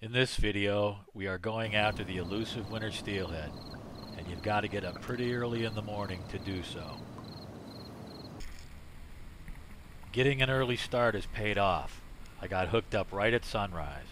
In this video, we are going after the elusive winter steelhead, and you've got to get up pretty early in the morning to do so. Getting an early start has paid off. I got hooked up right at sunrise.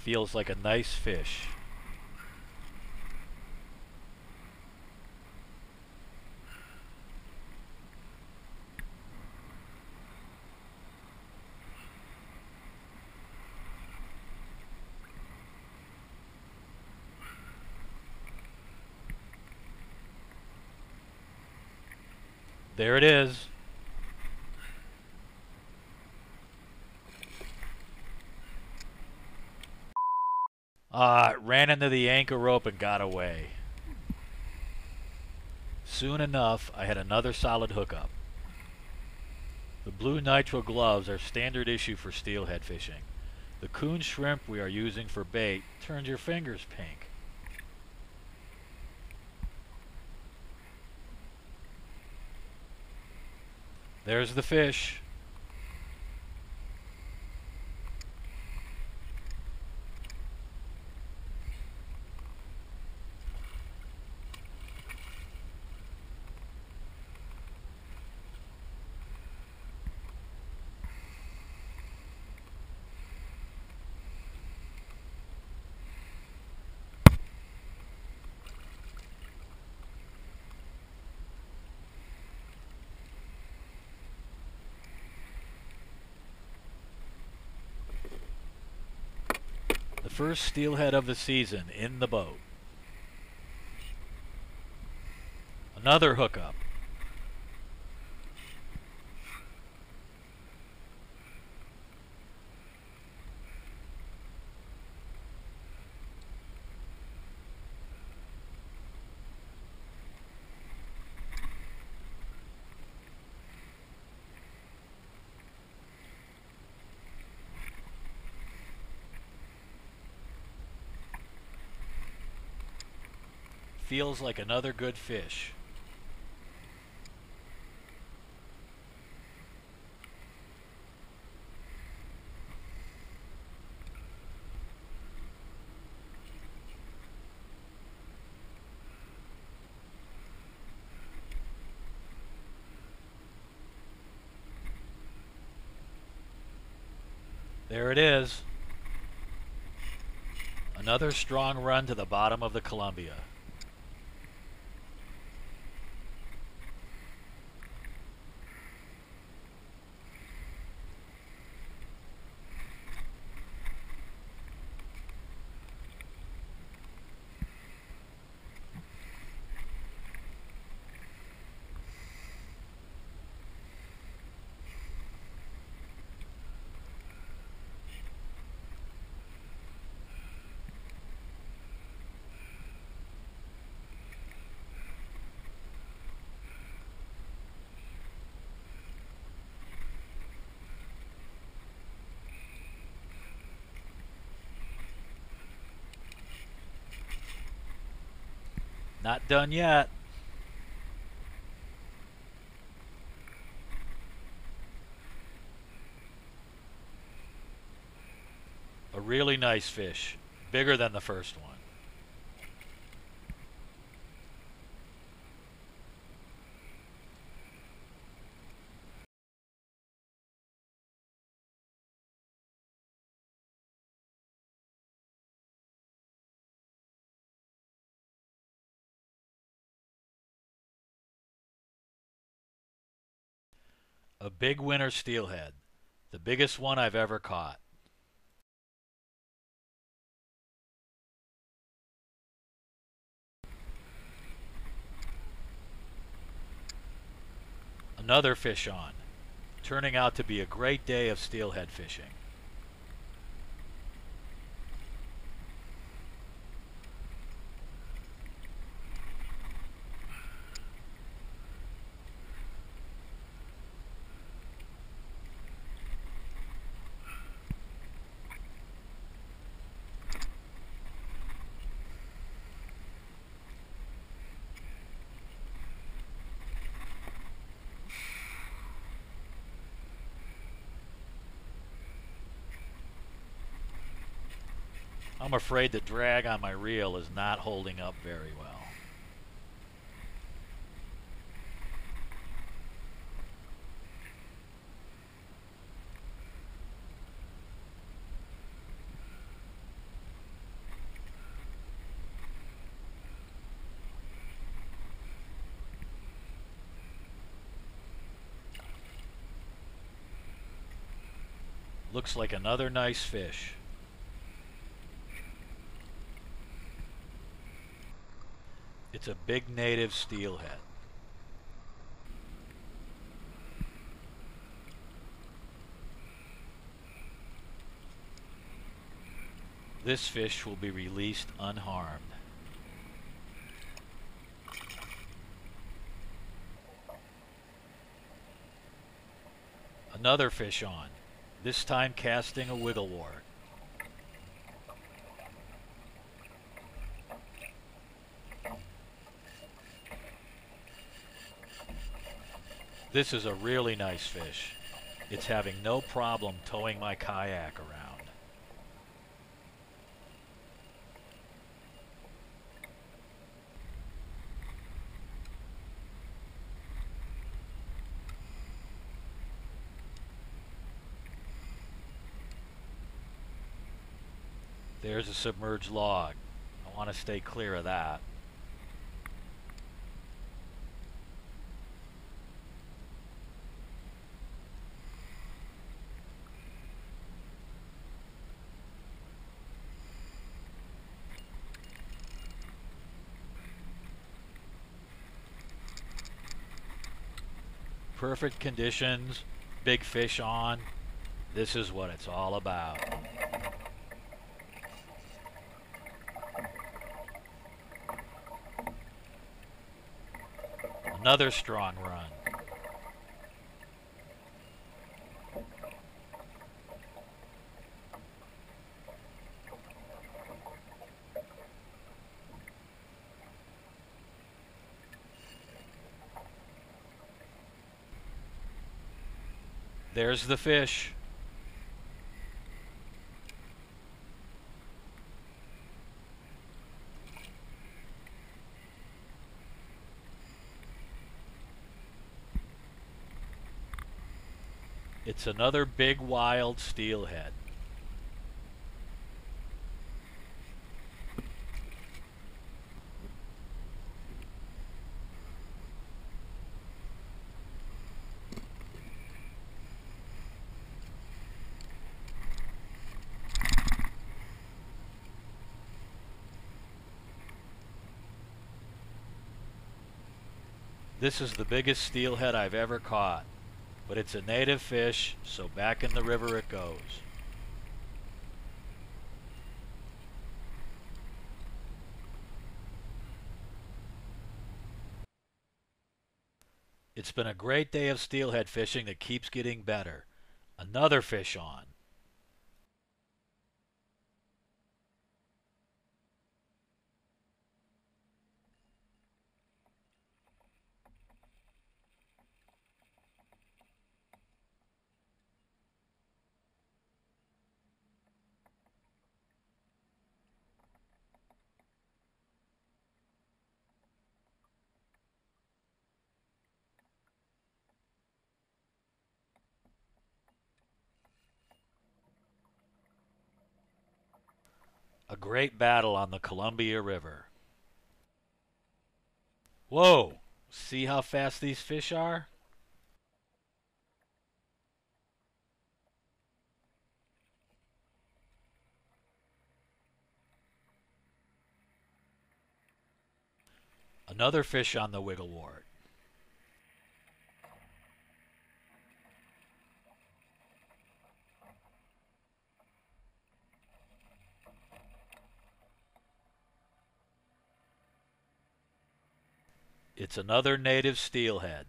Feels like a nice fish. There it is. It ran into the anchor rope and got away. Soon enough, I had another solid hookup. The blue nitro gloves are standard issue for steelhead fishing. The coon shrimp we are using for bait turns your fingers pink. There's the fish. The first steelhead of the season in the boat. Another hookup. Feels like another good fish. There it is. Another strong run to the bottom of the Columbia. Not done yet. A really nice fish, bigger than the first one. A big winter steelhead, the biggest one I've ever caught. Another fish on, turning out to be a great day of steelhead fishing. I'm afraid the drag on my reel is not holding up very well. Looks like another nice fish. It's a big native steelhead. This fish will be released unharmed. Another fish on, this time casting a wigglewort. This is a really nice fish. It's having no problem towing my kayak around. There's a submerged log. I want to stay clear of that. Perfect conditions, big fish on. This is what it's all about. Another strong run. There's the fish. It's another big wild steelhead. This is the biggest steelhead I've ever caught, but it's a native fish, so back in the river it goes. It's been a great day of steelhead fishing that keeps getting better. Another fish on. A great battle on the Columbia River. Whoa! See how fast these fish are? Another fish on the wigglewort. It's another native steelhead.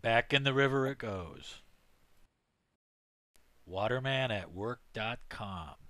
Back in the river it goes. Waterman at work.com